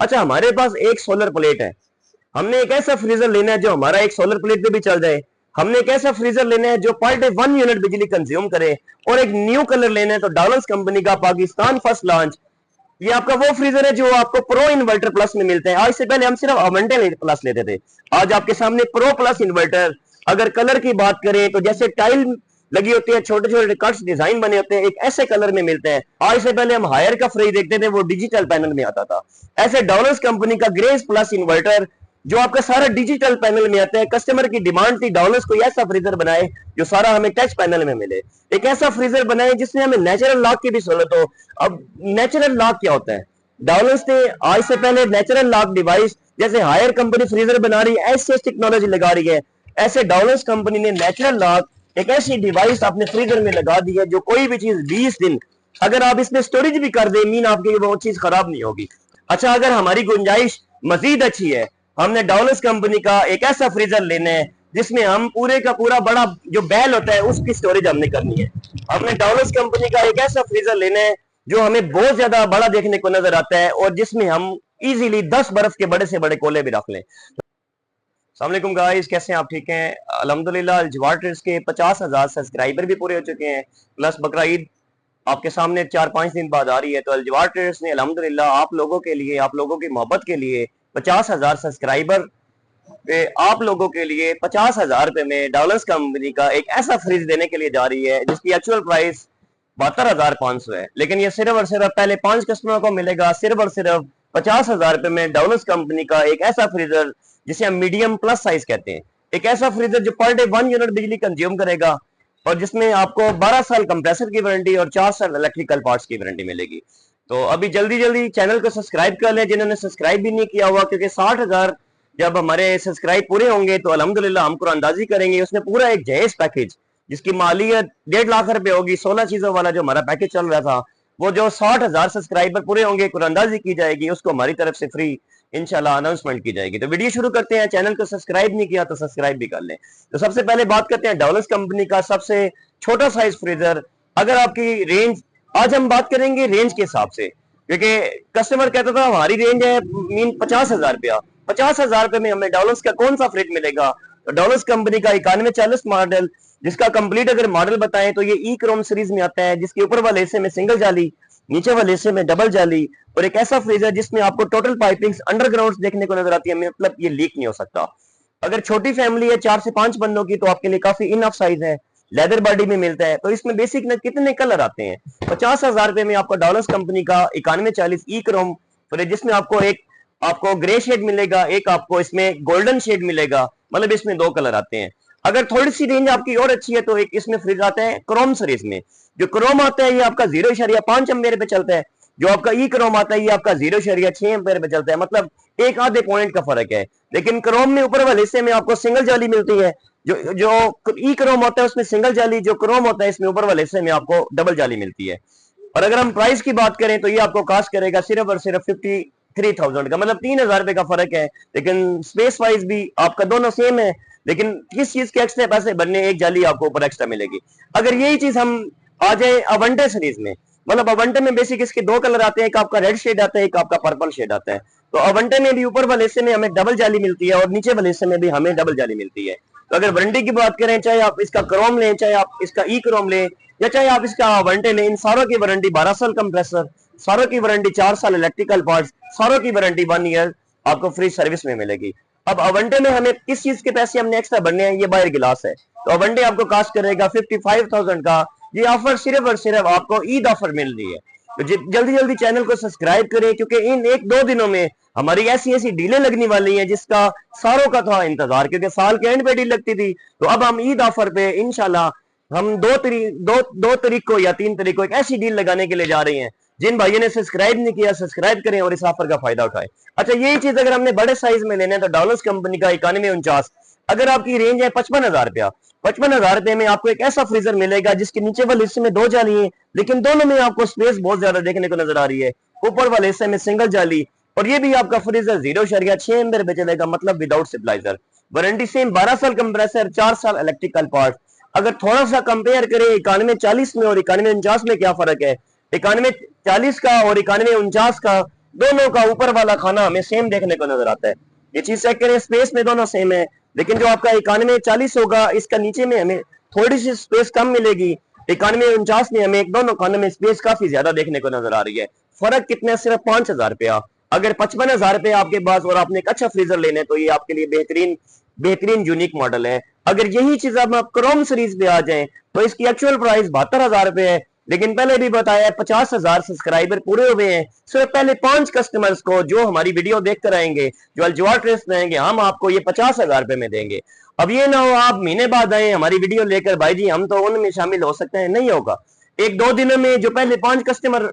अच्छा, हमारे पास एक सोलर प्लेट है, हमने एक ऐसा फ्रीजर लेना है जो हमारा एक सोलर प्लेट पे भी चल जाए। हमने एक ऐसा फ्रीजर लेना है जो पर डे 1 यूनिट बिजली कंज्यूम करे। और एक न्यू कलर लेना है तो डॉलर्स कंपनी का पाकिस्तान फर्स्ट लॉन्च, ये आपका वो फ्रीजर है जो आपको प्रो इन्वर्टर प्लस में मिलते हैं। आज से पहले हम सिर्फ अवेंटे प्लस लेते थे, आज आपके सामने प्रो प्लस इन्वर्टर। अगर कलर की बात करें तो जैसे टाइल लगी होती है, छोटे छोटे कट्स डिजाइन बने होते हैं, एक ऐसे कलर में मिलते हैं। आज से पहले हम हायर का फ्रिज देखते थे, वो डिजिटल पैनल में आता था। ऐसे डॉलर्स कंपनी का ग्रेस प्लस इन्वर्टर जो आपका सारा डिजिटल पैनल में आता है। कस्टमर की डिमांड थी डॉलर्स को ऐसा फ्रीजर बनाए जो सारा हमें टच पैनल में मिले, एक ऐसा फ्रीजर बनाए जिसमें हमें नेचुरल लॉक की भी सहूलत हो। अब नेचुरल लॉक क्या होता है? डॉलर्स ने आज से पहले नेचुरल लॉक डिवाइस, जैसे हायर कंपनी फ्रीजर बना रही है, ऐसी टेक्नोलॉजी लगा रही है, ऐसे डॉलर्स कंपनी ने नेचुरल लॉक एक ऐसी डिवाइस अपने फ्रीजर में लगा दी है जो कोई भी चीज 20 दिन अगर आप इसमें स्टोरेज भी कर दे, मीन आपकी वो चीज खराब नहीं होगी। अच्छा, अगर हमारी गुंजाइश मजीद अच्छी है, हमने डॉलर्स कंपनी का एक ऐसा फ्रीजर लेना है जिसमें हम पूरे का पूरा बड़ा जो बैल होता है उसकी स्टोरेज हमने करनी है। हमने डॉलर्स कंपनी का एक ऐसा फ्रीजर लेना है जो हमें बहुत ज्यादा बड़ा देखने को नजर आता है और जिसमें हम इजीली 10 बर्फ के बड़े से बड़े कोले भी रख लें। अस्सलाम गाइस, कैसे हैं आप? ठीक हैं अल्हम्दुलिल्लाह। अल्जवार ट्रेड्स के 50,000 सब्सक्राइबर भी पूरे हो चुके हैं, प्लस बकरा ईद आपके सामने 4-5 दिन बाद आ रही है। तो अल्जवार ट्रेड्स ने अल्हम्दुलिल्लाह आप लोगों के लिए, आप लोगों की मोहब्बत के लिए 50,000 सब्सक्राइबर पे आप लोगों के लिए 50,000 रुपए में डॉलर्स कंपनी का एक ऐसा फ्रिज देने के लिए जा रही है जिसकी एक्चुअल प्राइस 72,500 है, लेकिन ये सिर्फ और सिर्फ पहले 5 कस्टमरों को मिलेगा सिर्फ और सिर्फ 50,000 रुपए में डॉलर्स कंपनी का एक ऐसा फ्रीजर जिसे हम मीडियम प्लस साइज कहते हैं। एक ऐसा फ्रीजर जो पर डे 1 यूनिट बिजली कंज्यूम करेगा और जिसमें आपको 12 साल कंप्रेसर की वारंटी और 4 साल इलेक्ट्रिकल पार्ट्स की वारंटी मिलेगी। तो अभी जल्दी जल्दी चैनल को सब्सक्राइब कर लें जिन्होंने सब्सक्राइब भी नहीं किया हुआ, क्योंकि 60,000 जब हमारे सब्सक्राइब पूरे होंगे तो अल्हम्दुलिल्लाह हम कुरानंदाजी करेंगे। उसमें पूरा एक जहेज पैकेज जिसकी मालियत 1.5 लाख रुपए होगी, 16 चीजों वाला जो हमारा पैकेज चल रहा था, वो जो 60,000 सब्सक्राइबर पूरे होंगे कुरानंदाजी की जाएगी, उसको हमारी तरफ से फ्री इंशाल्लाह अनाउंसमेंट की जाएगी। तो वीडियो शुरू करते हैं। चैनल को सब्सक्राइब नहीं किया तो सब्सक्राइब भी कर लें। तो सबसे पहले बात करते हैं डॉलर्स कंपनी का सबसे छोटा साइज फ्रीजर। अगर आपकी रेंज, आज हम बात करेंगे रेंज के हिसाब से, क्योंकि कस्टमर कहता था हमारी रेंज है मीन 50,000 रुपया, 50,000 रुपए में हमें डॉलर्स का कौन सा फ्रिज मिलेगा? तो डॉलर्स कंपनी का 9140 मॉडल, जिसका कंप्लीट अगर मॉडल बताएं तो ये ई क्रोम सीरीज में आता है, जिसके ऊपर वाले हिस्से में सिंगल जाली, नीचे वाले हिस्से में डबल जाली, और एक ऐसा फ्रिज है जिसमें आपको टोटल पाइपिंग्स अंडरग्राउंड देखने को नजर आती है, मतलब ये लीक नहीं हो सकता। अगर छोटी फैमिली है 4 से 5 बंदों की तो आपके लिए काफी इनफ साइज है, लेदर बॉडी में मिलता है। तो इसमें बेसिक ना कितने कलर आते हैं? 50,000 रुपए में आपको डॉलर्स कंपनी का 9140 ई क्रोम फ्रिज, जिसमें आपको ग्रे शेड मिलेगा, एक आपको इसमें गोल्डन शेड मिलेगा, मतलब इसमें 2 कलर आते हैं। अगर थोड़ी सी रेंज आपकी और अच्छी है तो एक इसमें फ्रिज आता है क्रोम सीरीज में। जो क्रोम आता है ये आपका 0.5 एम्पेयर पे चलता है, जो आपका ई क्रोम आता है ये आपका 0.6 एम्पेयर पे चलता है, मतलब एक आधे पॉइंट का फर्क है। लेकिन क्रोम में ऊपर वाले हिस्से में आपको सिंगल जाली मिलती है, जो जो ई क्रोम होता है उसमें सिंगल जाली, जो क्रोम होता है इसमें ऊपर वाले हिस्से में आपको डबल जाली मिलती है। और अगर हम प्राइस की बात करें तो ये आपको कास्ट करेगा सिर्फ और सिर्फ 53,000 का, मतलब 3,000 रुपए का फर्क है। लेकिन स्पेस वाइज भी आपका दोनों सेम है, लेकिन किस चीज के एक्स्ट्रा पैसे बनने, एक जाली आपको ऊपर एक्स्ट्रा मिलेगी। अगर यही चीज हम आ जाए अवंटे सीरीज में, मतलब अवंटे में बेसिक इसके 2 कलर आते हैं, एक आपका रेड शेड आता है, एक आपका पर्पल शेड आता है। तो अवंटे में भी ऊपर वाले हिस्से में हमें डबल जाली मिलती है और नीचे वाले हिस्से में भी हमें डबल जाली मिलती है। तो अगर वारंटी की बात करें, चाहे आप इसका क्रोम लें, चाहे आप इसका ई क्रोम लें, या चाहे आप इसका वारंटी लें, इन सारों की वारंटी 12 साल कंप्रेसर, सारों की वारंटी 4 साल इलेक्ट्रिकल पार्ट्स, सारों की वारंटी 1 ईयर आपको फ्री सर्विस में मिलेगी। अब अवंटे में हमें किस चीज के पैसे हमने एक्स्ट्रा भरने हैं? ये बाहर गिलास है, तो अवंटे आपको कास्ट करेगा 55,000 का। ये ऑफर सिर्फ और सिर्फ आपको ईद ऑफर मिल रही है। तो जल्दी जल्दी चैनल को सब्सक्राइब करें, क्योंकि इन 1-2 दिनों में हमारी ऐसी ऐसी डीलें लगने वाली हैं जिसका सारों का था इंतजार, क्योंकि साल के एंड पे डील लगती थी। तो अब हम ईद ऑफर पे इंशाल्लाह हम 2 तारीख को या 3 तारीख को एक ऐसी डील लगाने के लिए जा रहे हैं। जिन भाइयों ने सब्सक्राइब नहीं किया, सब्सक्राइब करें और इस ऑफर का फायदा उठाएं। अच्छा, यही चीज अगर हमने बड़े साइज में लेना है तो डॉलर्स कंपनी का 9149, अगर आपकी रेंज है 55,000 रुपया, 55,000 रुपए में आपको एक ऐसा फ्रीजर मिलेगा जिसके नीचे वाले हिस्से में 2 जाली है, लेकिन दोनों में आपको स्पेस बहुत ज्यादा देखने को नजर आ रही है। ऊपर वाले हिस्से में सिंगल जाली, और ये भी आपका फ्रीजर 0.6 एम्पेयर पे चलेगा, मतलब विदाउट स्टेबलाइजर। वारंटी सेम 12 साल कंप्रेसर, 4 साल इलेक्ट्रिकल पार्ट। अगर थोड़ा सा कंपेयर करें 9140 में और 9149 में क्या फर्क है? 9140 का और 9149 का दोनों का ऊपर वाला खाना हमें सेम देखने को नजर आता है। ये चीज चेक करें, स्पेस में दोनों सेम है, लेकिन जो आपका 9140 होगा इसका नीचे में हमें थोड़ी सी स्पेस कम मिलेगी। 9149 में हमें दोनों खानों में स्पेस काफी ज्यादा देखने को नजर आ रही है। फर्क कितना है? सिर्फ 5000 रुपया। अगर 55,000 रुपया आपके पास और आपने एक अच्छा फ्रीजर लेना है तो ये आपके लिए बेहतरीन बेहतरीन यूनिक मॉडल है। अगर यही चीज अब आप क्रोम सीरीज पे आ जाएं तो इसकी एक्चुअल प्राइस 72,000 रुपए है, लेकिन पहले भी बताया 50,000 सब्सक्राइबर पूरे हुए हैं। सिर्फ पहले 5 कस्टमर्स को जो हमारी वीडियो देखकर आएंगे, जो अलजवार ट्रेस रहेंगे, हम आपको ये 50,000 रुपए में देंगे। अब ये ना हो आप महीने बाद आए हमारी वीडियो लेकर, भाई जी हम तो उनमें शामिल हो सकते हैं, नहीं होगा। एक दो दिनों में जो पहले 5 कस्टमर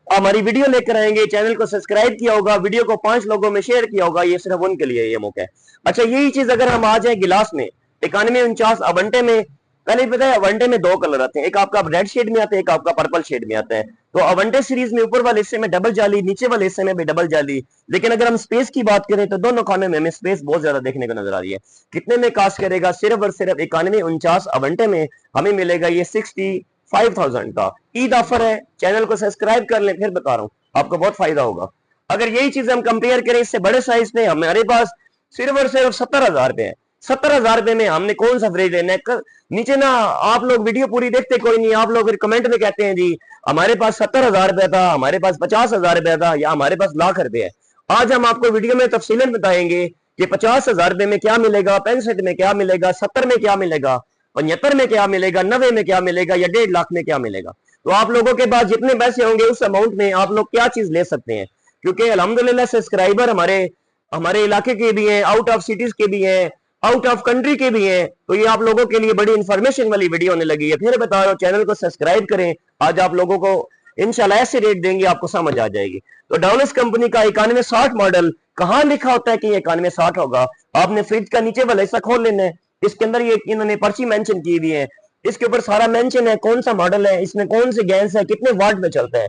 हमारी वीडियो लेकर आएंगे, चैनल को सब्सक्राइब किया होगा, वीडियो को 5 लोगों में शेयर किया होगा, ये सिर्फ उनके लिए ये मौका है। अच्छा, यही चीज अगर हम आ जाए गिलास में 9149 अवंटे में, पहले पता है अवंटे में 2 कलर आते हैं, एक आपका रेड शेड में आता है, एक आपका पर्पल शेड में आता है। तो अवंटे सीरीज में ऊपर वाले हिस्से में डबल जाली, नीचे वाले हिस्से में भी डबल जाली। लेकिन अगर हम स्पेस की बात करें तो दोनों खाने में हमें स्पेस बहुत ज्यादा देखने को नजर आ रही है। कितने में कास्ट करेगा? सिर्फ और सिर्फ 9149 अवंटे में हमें मिलेगा ये 65,000 का। ईद ऑफर है, चैनल को सब्सक्राइब कर लें, फिर बता रहा हूँ आपको बहुत फायदा होगा। अगर यही चीज हम कंपेयर करें इससे बड़े साइज में, हमारे पास सिर्फ और सिर्फ 70,000 रुपए है। 70,000 रुपए में हमने कौन सा फ्रिज लेना है? नीचे ना आप लोग वीडियो पूरी देखते कोई नहीं, आप लोग कमेंट में कहते हैं जी हमारे पास 70,000 रुपया था, हमारे पास 50,000 रुपया था, या हमारे पास लाख रुपए है। आज हम आपको वीडियो में तफसीलन बताएंगे कि 50,000 रुपए में क्या मिलेगा, 65 में क्या मिलेगा, 70 में क्या मिलेगा, 75 में क्या मिलेगा, 90 में क्या मिलेगा, या 1.5 लाख में क्या मिलेगा। तो आप लोगों के पास जितने पैसे होंगे उस अमाउंट में आप लोग क्या चीज ले सकते हैं, क्योंकि अल्हम्दुलिल्लाह सब्सक्राइबर हमारे हमारे इलाके के भी हैं, आउट ऑफ सिटीज के भी हैं, आउट ऑफ कंट्री के भी हैं। तो ये आप लोगों के लिए बड़ी इंफॉर्मेशन वाली वीडियो होने लगी है। फिर बता रहा हूं, चैनल को सब्सक्राइब करें। आज आप लोगों को इंशाल्लाह ऐसे रेट देंगे आपको समझ आ जाएगी। तो डाउनस कंपनी का 9160 मॉडल, कहां लिखा होता है कि 9160 होगा? आपने फ्रिज का नीचे वाला हिस्सा खोल लेना है, इसके अंदर ये इन्होंने पर्ची मेंशन की हुई है, इसके ऊपर सारा मेंशन है कौन सा मॉडल है, इसमें कौन से गैस है, कितने वाट में चलता है।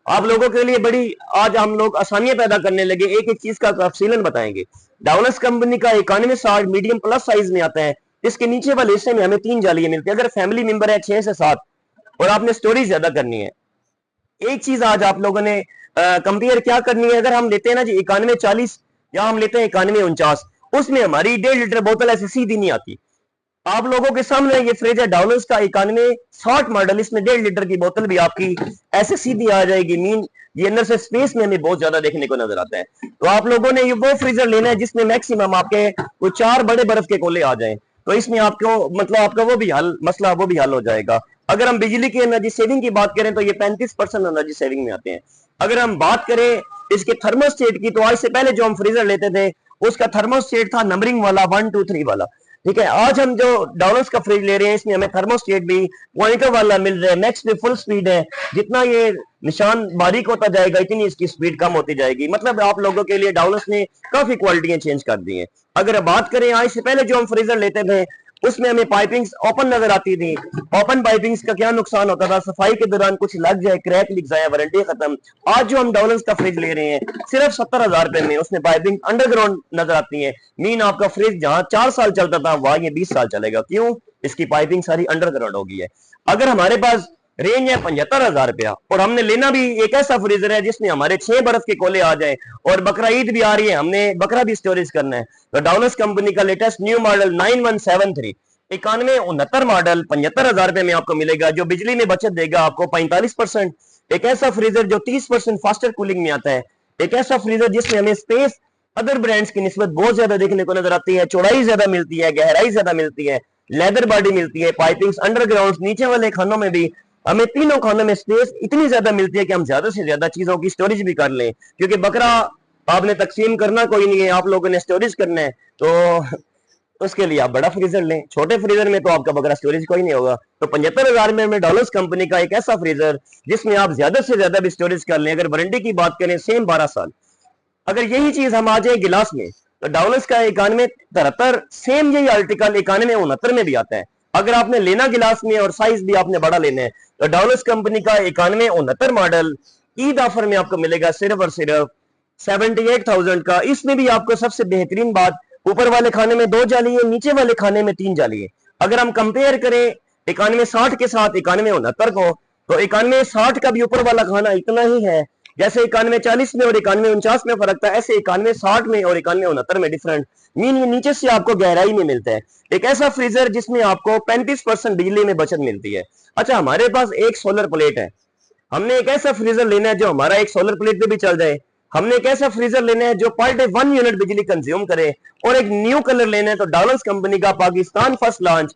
आप लोगों के लिए बड़ी आज हम लोग आसानियां पैदा करने लगे, एक एक चीज का तफसीलन बताएंगे। डाउनस कंपनी का 9160 मीडियम प्लस साइज में आता है। इसके नीचे वाले हिस्से में हमें 3 जालियां मिलती है। अगर फैमिली मेंबर है 6 से 7 और आपने स्टोरेज ज्यादा करनी है, एक चीज आज आप लोगों ने कंपेयर क्या करनी है। अगर हम लेते हैं ना जी 9140 या हम लेते हैं 9149, उसमें हमारी 1.5 लीटर बोतल ऐसे सीधी नहीं आती। आप लोगों के सामने ये फ्रिज है डाउनस का 9160 मॉडल, इसमें 1.5 लीटर की बोतल भी आपकी ऐसे सीधी आ जाएगी। मीन ये अंदर से स्पेस में हमें बहुत ज्यादा देखने को नजर आता है। तो आप लोगों ने ये वो फ्रीजर लेना है जिसमें मैक्सिमम आपके वो 4 बड़े बर्फ के कोले आ जाएं, तो इसमें आपको मतलब आपका वो भी हल मसला वो भी हल हो जाएगा। अगर हम बिजली की एनर्जी सेविंग की बात करें तो ये 35% एनर्जी सेविंग में आते हैं। अगर हम बात करें इसके थर्मोस्टेट की, तो आज से पहले जो हम फ्रीजर लेते थे उसका थर्मोस्टेट था नंबरिंग वाला 1 2 3 वाला, ठीक है। आज हम जो डाउनस का फ्रिज ले रहे हैं इसमें हमें थर्मोस्टेट भी पॉइंटर वाला मिल रहा है, मैक्स पे फुल स्पीड है। जितना ये निशान बारीक होता जाएगा इतनी इसकी स्पीड कम होती जाएगी। मतलब आप लोगों के लिए डाउनस ने काफी क्वालिटियां चेंज कर दी हैं। अगर बात करें आज से पहले जो हम फ्रीजर लेते थे उसमें हमें पाइपिंग्स ओपन नजर आती थी। ओपन पाइपिंग्स का क्या नुकसान होता था? सफाई के दौरान कुछ लग जाए, क्रैक लिख जाए, वारंटी खत्म। आज जो हम डाउनस का फ्रिज ले रहे हैं सिर्फ 70,000 रुपए में, उसमें पाइपिंग अंडरग्राउंड नजर आती है। मीन आपका फ्रिज जहां 4 साल चलता था वहां ये 20 साल चलेगा। क्यों? इसकी पाइपिंग सारी अंडरग्राउंड होगी है। अगर हमारे पास रेंज है 75,000 रुपया और हमने लेना भी एक ऐसा फ्रीजर है जिसमें हमारे 6 बर्फ के कोले आ जाए और बकरा ईद भी आ रही है, हमने बकरा भी स्टोरेज करना है, तो डाउनस कंपनी का लेटेस्ट न्यू मॉडल 9173 9169 मॉडल 75,000 रुपए में आपको मिलेगा, जो बिजली में बचत देगा आपको 45%। एक ऐसा फ्रीजर जो 30% फास्टर कूलिंग में आता है, एक ऐसा फ्रीजर जिसमें हमें स्पेस अदर ब्रांड्स की निस्बत बहुत ज्यादा देखने को नजर आती है। चौड़ाई ज्यादा मिलती है, गहराई ज्यादा मिलती है, लेदर बॉडी मिलती है, पाइपिंग्स अंडरग्राउंड, नीचे वाले खानों में भी हमें तीनों खानों में स्पेस इतनी ज्यादा मिलती है कि हम ज्यादा से ज्यादा चीजों की स्टोरेज भी कर लें। क्योंकि बकरा आपने तकसीम करना कोई नहीं है, आप लोगों ने स्टोरेज करना है, तो उसके लिए आप बड़ा फ्रीजर लें। छोटे फ्रीजर में तो आपका बकरा स्टोरेज कोई नहीं होगा। तो 75,000 में डॉलर्स कंपनी का एक ऐसा फ्रीजर जिसमें आप ज्यादा से ज्यादा भी स्टोरेज कर लें। अगर वारंटी की बात करें सेम 12 साल। अगर यही चीज हम आ जाए गिलास में तो डाउनस का 9173 सेम यही आर्टिकल 9169 में भी आता है। अगर आपने लेना गिलास में और साइज भी आपने बड़ा लेना है तो डाउनस कंपनी का 9169 मॉडल ईद ऑफर में आपको मिलेगा सिर्फ और सिर्फ 78,000 का। इसमें भी आपको सबसे बेहतरीन बात, ऊपर वाले खाने में 2 जाली है, नीचे वाले खाने में 3 जाली है। अगर हम कंपेयर करें 9160 के साथ 9169 को, तो 9160 का भी ऊपर वाला खाना इतना ही है जैसे 91-40 में और 91-49 में फर्क था, ऐसे 91-60 में और 91-69 में डिफरेंट मीन ये नीचे से आपको गहराई में मिलता है। एक ऐसा फ्रीजर जिसमें आपको 35% बिजली में बचत मिलती है। अच्छा, हमारे पास एक सोलर प्लेट है, हमने एक ऐसा फ्रीजर लेना है जो हमारा एक सोलर प्लेट पे भी चल जाए। हमने एक ऐसा फ्रीजर लेना है जो पर डे 1 यूनिट बिजली कंज्यूम करे, और एक न्यू कलर लेना है तो डॉलर्स कंपनी का पाकिस्तान फर्स्ट लॉन्च,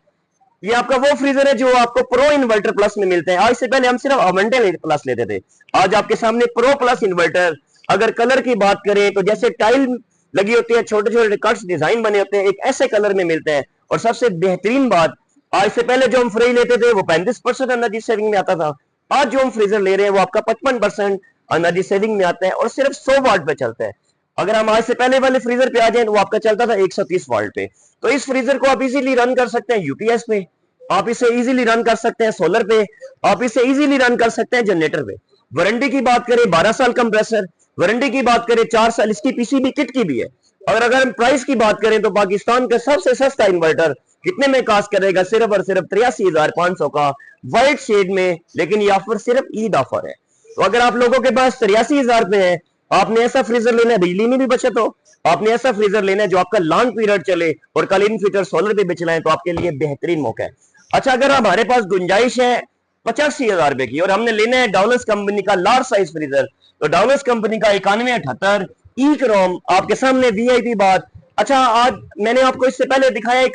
ये आपका वो फ्रीजर है जो आपको प्रो इन्वर्टर प्लस में मिलते हैं। आज से पहले हम सिर्फ अवेंटे प्लस लेते थे, आज आपके सामने प्रो प्लस इन्वर्टर। अगर कलर की बात करें तो जैसे टाइल लगी होती है, छोटे छोटे कट्स डिजाइन बने होते हैं, एक ऐसे कलर में मिलते हैं। और सबसे बेहतरीन बात, आज से पहले जो हम फ्रिज लेते थे वो 35% एनर्जी सेविंग में आता था, आज जो हम फ्रीजर ले रहे हैं वो आपका 55% एनर्जी सेविंग में आता है और सिर्फ 100 वाट पे चलता है। अगर हम आज से पहले वाले फ्रीजर पे आ जाए तो वो आपका चलता था 130 वाट पे। तो इस फ्रीजर को आप इजीली रन कर सकते हैं यूपीएस पे, आप इसे इजीली रन कर सकते हैं सोलर पे, आप इसे इजीली रन कर सकते हैं जनरेटर पे। वारंटी की बात करें 12 साल कंप्रेसर, वारंटी की बात करें 4 साल, इसकी पीसीबी किट की भी है। और अगर हम प्राइस की बात करें तो पाकिस्तान का सबसे सस्ता इन्वर्टर कितने में कास्ट करेगा, सिर्फ और सिर्फ 83,500 का व्हाइट शेड में। लेकिन ये ऑफर सिर्फ ईद ऑफर है। तो अगर आप लोगों के पास 83,000 रुपए है, आपने ऐसा फ्रीजर लेना है, बिजली में भी बचत हो, आपने ऐसा फ्रीजर लेना है जो आपका लॉन्ग पीरियड चले और कल इन फ्यूचर सोलर पे भी चलाएं, तो आपके लिए बेहतरीन मौका है। अच्छा, अगर हमारे पास गुंजाइश है 85,000 रुपए की और हमने लेना है डॉलर्स कंपनी का लार्ज साइज फ्रीजर, तो डॉलर्स कंपनी का 9178 ई क्रोम आपके सामने वीआईपी बात। अच्छा, आज मैंने आपको इससे पहले दिखाया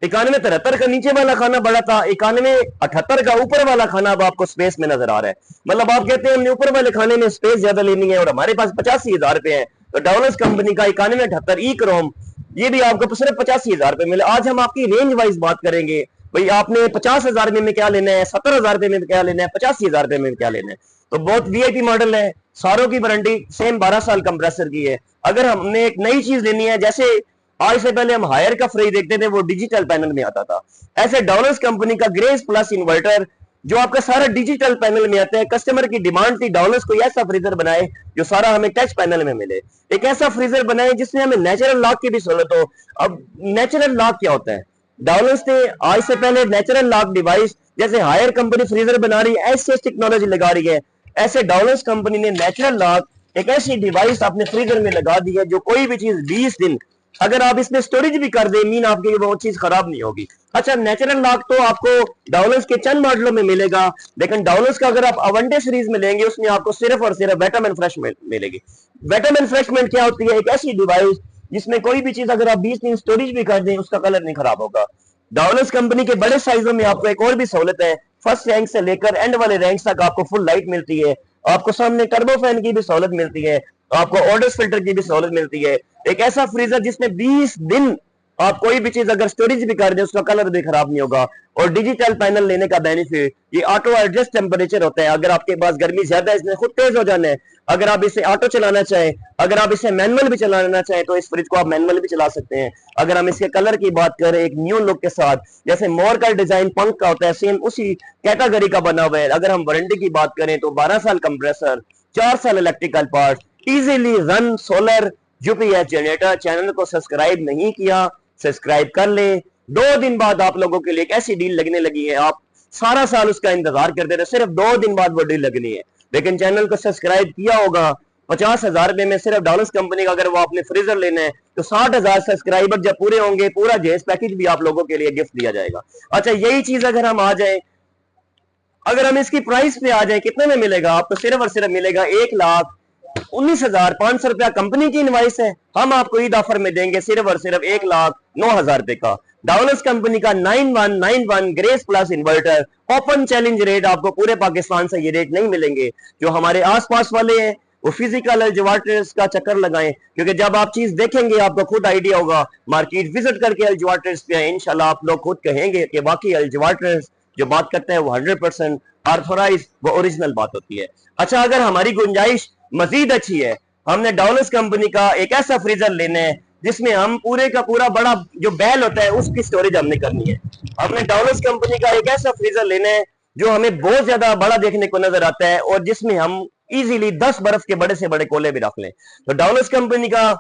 9173 का नीचे वाला खाना बड़ा था, 9178 का ऊपर वाला खाना अब आपको स्पेस में नजर आ रहा है। मतलब आप कहते हैं हमने ऊपर वाले खाने में स्पेस ज्यादा लेनी है और हमारे पास 85,000 रुपए है, तो डॉलर्स कंपनी का 9178 ई क्रोम ये भी आपको सिर्फ 85,000 रुपए मिले। आज हम आपकी रेंज वाइज बात करेंगे, भाई आपने 50,000 में क्या लेना है, 70,000 रुपए में क्या लेना है, 85,000 रुपए में क्या लेना है। तो बहुत वीआईपी मॉडल है, सारों की वारंटी सेम 12 साल कंप्रेसर की है। अगर हमने एक नई चीज लेनी है, जैसे आज से पहले हम हायर का फ्रिज देखते थे वो डिजिटल पैनल में आता था, ऐसे डॉलर्स कंपनी का ग्रेस प्लस इन्वर्टर जो आपका सारा डिजिटल पैनल में आता है। कस्टमर की डिमांड थी डॉलर्स को ऐसा फ्रीजर बनाए जो सारा हमें टच पैनल में मिले, एक ऐसा फ्रीजर बनाए जिसमें हमें नेचुरल लॉक की भी सहूलत हो। अब नेचुरल लॉक क्या होता है, डॉलर्स ने आज से पहले नेचुरल लॉक डिवाइस, जैसे हायर कंपनी फ्रीजर बना रही है, ऐसी टेक्नोलॉजी लगा रही है, ऐसे डॉलर्स कंपनी ने नेचुरल लॉक एक ऐसी डिवाइस अपने फ्रीजर में लगा दी है जो कोई भी चीज 20 दिन अगर आप इसमें स्टोरेज भी कर दे, मीन आपकी वो चीज खराब नहीं होगी। अच्छा, नेचुरल लॉक तो आपको डॉलर्स के चंद मॉडलों में मिलेगा, लेकिन डॉलर्स का अगर आप अवंटे सीरीज में लेंगे उसमें आपको सिर्फ और सिर्फ वेटामैन फ्रेश मिलेगी। वेटामैन फ्रेशमेंट क्या होती है, एक ऐसी डिवाइस जिसमें कोई भी चीज अगर आप 20 दिन स्टोरेज भी कर दें उसका कलर नहीं खराब होगा। डॉलर्स कंपनी के बड़े साइजों में आपको एक और भी सहूलत है, फर्स्ट रैंक से लेकर एंड वाले रैंक तक आपको फुल लाइट मिलती है, आपको सामने टर्बो फैन की भी सहूलत मिलती है, आपको ऑर्डर्स फिल्टर की भी सहूलत मिलती है। एक ऐसा फ्रीजर जिसमें 20 दिन आप कोई भी चीज अगर स्टोरेज भी कर दे उसका कलर भी खराब नहीं होगा। और डिजिटल पैनल लेने का बेनिफिट, ये ऑटो एडजस्ट टेम्परेचर होता है। अगर आपके पास गर्मी ज्यादा है, इसने खुद तेज हो जाना है। अगर आप इसे ऑटो चलाना चाहें, अगर आप इसे मैनुअल भी चलाना चाहें तो इस फ्रिज को आप मैनुअल भी चला सकते हैं। अगर हम इसके कलर की बात करें, एक न्यू लुक के साथ, जैसे मोर का डिजाइन पंख का होता है, सेम उसी कैटेगरी का बना हुआ है। अगर हम वारंटी की बात करें तो 12 साल कंप्रेसर, 4 साल electrical part, easily run solar UPS generator. Channel को सब्सक्राइब नहीं किया, सब्सक्राइब कर ले। 2 दिन बाद आप लोगों के लिए एक ऐसी डील लगने लगी है, आप सारा साल उसका इंतजार करते थे, सिर्फ 2 दिन बाद वो डील लगनी है। लेकिन चैनल को सब्सक्राइब किया होगा, 50,000 रुपए में सिर्फ डॉलर्स कंपनी का अगर वो आपने फ्रीजर लेना है तो 60,000 सब्सक्राइबर जब पूरे होंगे पूरा जेस पैकेज भी आप लोगों के लिए गिफ्ट दिया जाएगा। अच्छा, यही चीज अगर हम आ जाए, अगर हम इसकी प्राइस पे आ जाए, कितने में मिलेगा आपको, सिर्फ और सिर्फ मिलेगा 1,19,500 रुपया। कंपनी की इनवाइस है, हम आपको ईद ऑफर में देंगे सिर्फ और सिर्फ 1,09,000 रुपए का। डॉलर्स कंपनी का 9191 grace plus inverter, open challenge rate, आपको पूरे पाकिस्तान से ये रेट नहीं मिलेंगे। जो हमारे आसपास वाले हैं वो फिजिकल एल्जवाटर्स का चक्कर लगाएं, क्योंकि जब आप चीज देखेंगे आपको खुद आइडिया होगा। मार्केट विजिट करके एल्जवाटर्स पे इंशाल्लाह आप लोग खुद कहेंगे कि बाकी एल्जवाटर्स जो बात करते हैं वो 100% ऑथराइज, वो ओरिजिनल बात होती है। अच्छा, अगर हमारी गुंजाइश मजीद अच्छी है, हमने डॉलर्स कंपनी का एक ऐसा फ्रीजर लेना है जिसमें हम पूरे का पूरा बड़ा जो बैल होता है उसकी स्टोरेज हमने करनी है। हमने डॉलर्स कंपनी का एक ऐसा फ्रीजर लेना है जो हमें बहुत ज्यादा बड़ा देखने को नजर आता है और जिसमें हम इजीली 10 बर्फ के बड़े से बड़े कोले भी रख लें। तो डॉलर्स कंपनी का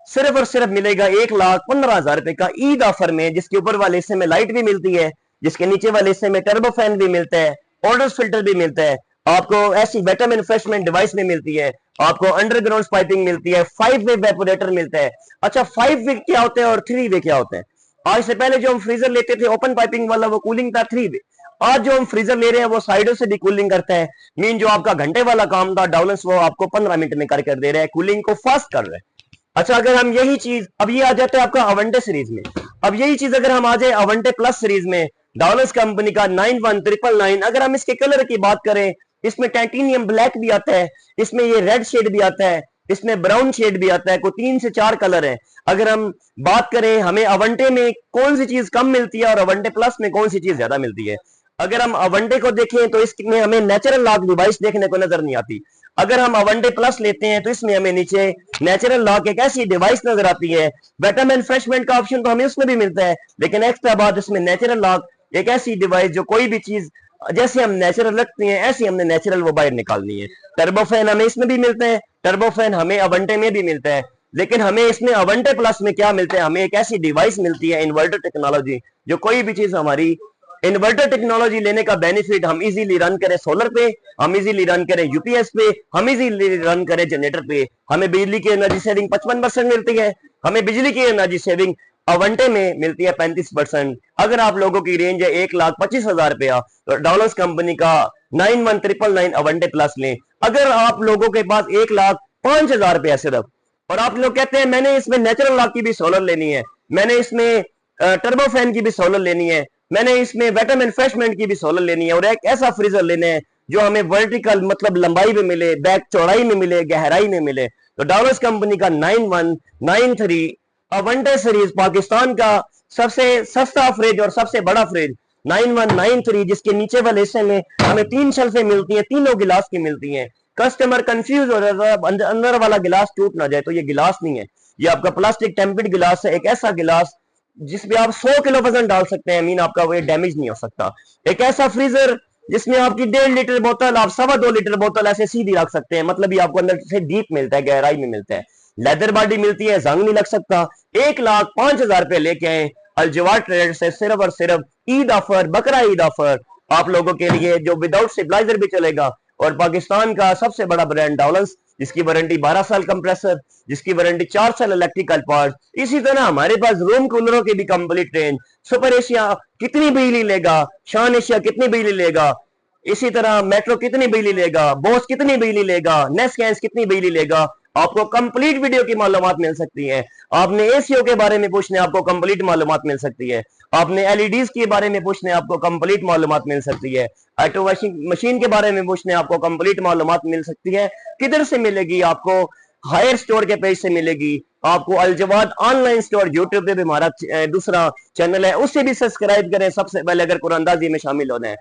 सिर्फ और सिर्फ मिलेगा 1,15,000 रुपए का ईद ऑफर में, जिसके ऊपर वाले हिस्से में लाइट भी मिलती है, जिसके नीचे वाले हिस्से में टर्बो फैन भी मिलता है, ऑर्डर्स फिल्टर भी मिलता है। आपको ऐसी वेटर मैन्युफैक्चरिंग डिवाइस में मिलती है, आपको अंडरग्राउंड पाइपिंग मिलती है, 5 वे वेपोरेटर मिलता है। अच्छा 5 वे क्या होते हैं और 3 वे क्या होते हैं? आज से पहले जो हम फ्रीजर लेते थे ओपन पाइपिंग वाला वो कूलिंग था 3 वे। आज जो हम फ्रीजर ले रहे हैं वो साइडों से भी कूलिंग करता है। मीन जो आपका घंटे वाला काम था डाउलेंस वो आपको 15 मिनट में कर दे रहा है, कूलिंग को फास्ट कर रहा है। अच्छा अगर हम यही चीज, अब ये आ जाता है आपका अवंटे सीरीज में, अब यही चीज अगर हम आ जाए अवंटे प्लस सीरीज में, डॉलर्स कंपनी का 91999, अगर हम इसके कलर की बात करें, इसमें टाइटेनियम ब्लैक भी आता है, इसमें ये रेड शेड भी आता है, इसमें ब्राउन शेड भी आता है, कोई 3 से 4 कलर है। अगर हम बात करें हमें अवंटे में कौन सी चीज कम मिलती है और अवंटे प्लस में कौन सी चीज ज्यादा मिलती है, अगर हम अवंटे को देखें तो इसमें हमें नेचुरल लॉक डिवाइस देखने को नजर नहीं आती। अगर हम अवंटे प्लस लेते हैं तो इसमें हमें नीचे नेचुरल लॉक एक ऐसी डिवाइस नजर आती है। बेटर मैन्युफैक्चरमेंट का ऑप्शन तो हमें उसमें भी मिलता है, लेकिन एक्स्ट्रा बात इसमें नेचुरल लॉक एक ऐसी डिवाइस जो कोई भी चीज जैसे हम नेचुरल रखते हैं ऐसी हमने नेचुरल वो बाहर निकालनी है। टर्बोफैन हमें इसमें भी मिलता है, टर्बोफैन हमें अवंटे में भी मिलता है, लेकिन हमें इसमें अवंटे प्लस में क्या मिलता है, हमें एक ऐसी डिवाइस मिलती है इन्वर्टर टेक्नोलॉजी, जो कोई भी चीज हमारी इन्वर्टर टेक्नोलॉजी लेने का बेनिफिट हम इजीली रन करें सोलर पे, हम इजीली रन करें यूपीएस पे, हम इजीली रन करें जनरेटर पे, हमें बिजली की एनर्जी सेविंग 55% मिलती है। हमें बिजली की एनर्जी सेविंग अवंटे में मिलती है 35%। अगर आप लोगों की रेंज है 1,25,000 रुपया तो डॉलर्स कंपनी का 91999 अवंटे प्लस लें। अगर आप लोगों के पास 1,05,000 रुपया सिर्फ, और आप लोग कहते हैं मैंने इसमें नेचुरल लॉक की भी सोलर लेनी है, मैंने इसमें टर्बोफैन की भी सोलर लेनी है, मैंने इसमें वेटर मैन्युफैक्चरमेंट की भी सोलर लेनी है, और एक ऐसा फ्रीजर लेना है जो हमें वर्टिकल मतलब लंबाई में मिले, बैक चौड़ाई में मिले, गहराई में मिले, तो डॉलर्स कंपनी का 9193 अवंटे सीरीज पाकिस्तान का सबसे सस्ता फ्रिज और सबसे बड़ा फ्रिज 9193, जिसके नीचे वाले हिस्से में हमें 3 शेल्फें मिलती हैं, तीनों गिलास की मिलती हैं। कस्टमर कंफ्यूज हो जाता है अंदर वाला गिलास टूट ना जाए, तो ये गिलास नहीं है, ये आपका प्लास्टिक टेम्पर्ड गिलास है, एक ऐसा गिलास जिसमें आप 100 किलो वजन डाल सकते हैं, मीन आपका वो डैमेज नहीं हो सकता। एक ऐसा फ्रीजर जिसमें आपकी 1.5 लीटर बोतल आप 2.25 लीटर बोतल ऐसे सीधी रख सकते हैं, मतलब ये आपको अंदर से डीप मिलता है, गहराई में मिलता है, लेदर बॉडी मिलती है, जंग नहीं लग सकता। 1,05,000 रुपए लेके आए अलजवार ट्रेडर से, सिर्फ और सिर्फ ईद ऑफर, बकरा ईद ऑफर आप लोगों के लिए, जो विदाउट स्टेबलाइजर भी चलेगा, और पाकिस्तान का सबसे बड़ा ब्रांड डॉलर्स, जिसकी वारंटी 12 साल कंप्रेसर, जिसकी वारंटी 4 साल इलेक्ट्रिकल पार्ट। इसी तरह हमारे पास रूम कूलरों की भी कंप्लीट रेंज, सुपर एशिया कितनी बिजली लेगा, शान एशिया कितनी बिजली लेगा, इसी तरह मेट्रो कितनी बिजली लेगा, बोस कितनी बिजली लेगा, नेस्कैंस कितनी बिजली लेगा, आपको कंप्लीट वीडियो की मालूमात मिल सकती है। आपने एसीओ के बारे में पूछने आपको कंप्लीट मालूमात मिल सकती है, आपने एलईडीज के बारे में पूछने आपको कंप्लीट मालूमात मिल सकती है, ऑटो वॉशिंग मशीन के बारे में पूछने आपको कंप्लीट मालूमात मिल सकती है। किधर से मिलेगी? आपको हायर स्टोर के पेज से मिलेगी, आपको अलजवाद ऑनलाइन स्टोर यूट्यूब पे भी हमारा दूसरा चैनल है, उससे भी सब्सक्राइब करें सबसे पहले अगर कुरानंदाजी में शामिल होना है।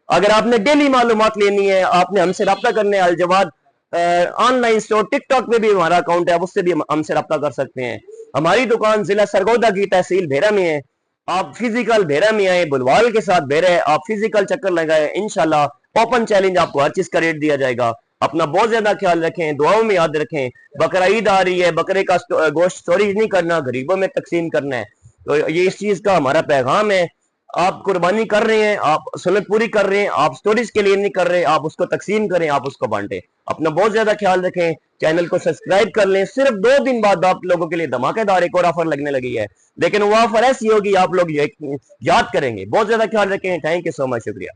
अगर आपने डेली मालूमात लेनी है, आपने हमसे रब्ता करना है, अलजवाद ऑनलाइन स्टोर टिकटॉक पे भी हमारा अकाउंट है, उससे भी हमसे रब्ता कर सकते हैं। हमारी दुकान जिला सरगोदा की तहसील भेरा में है, आप फिजिकल भेरा में आए, बुलवाल के साथ भेरा है, आप फिजिकल चक्कर लगाए, इंशाल्लाह ओपन चैलेंज आपको हर चीज का रेट दिया जाएगा। अपना बहुत ज्यादा ख्याल रखें, दुआओं में याद रखें। बकरा ईद आ रही है, बकरे का गोश्त स्टोरेज नहीं करना, गरीबों में तकसीम करना है, तो ये इस चीज का हमारा पैगाम है। आप कुर्बानी कर रहे हैं, आप सुन्नत पूरी कर रहे हैं, आप स्टोरेज के लिए नहीं कर रहे, आप उसको तकसीम करें, आप उसको बांटे। अपना बहुत ज्यादा ख्याल रखें, चैनल को सब्सक्राइब कर लें। सिर्फ 2 दिन बाद आप लोगों के लिए धमाकेदार एक और ऑफर लगने लगी है, लेकिन वो ऑफर ऐसी होगी आप लोग याद करेंगे। बहुत ज्यादा ख्याल रखें। थैंक यू सो मच, शुक्रिया।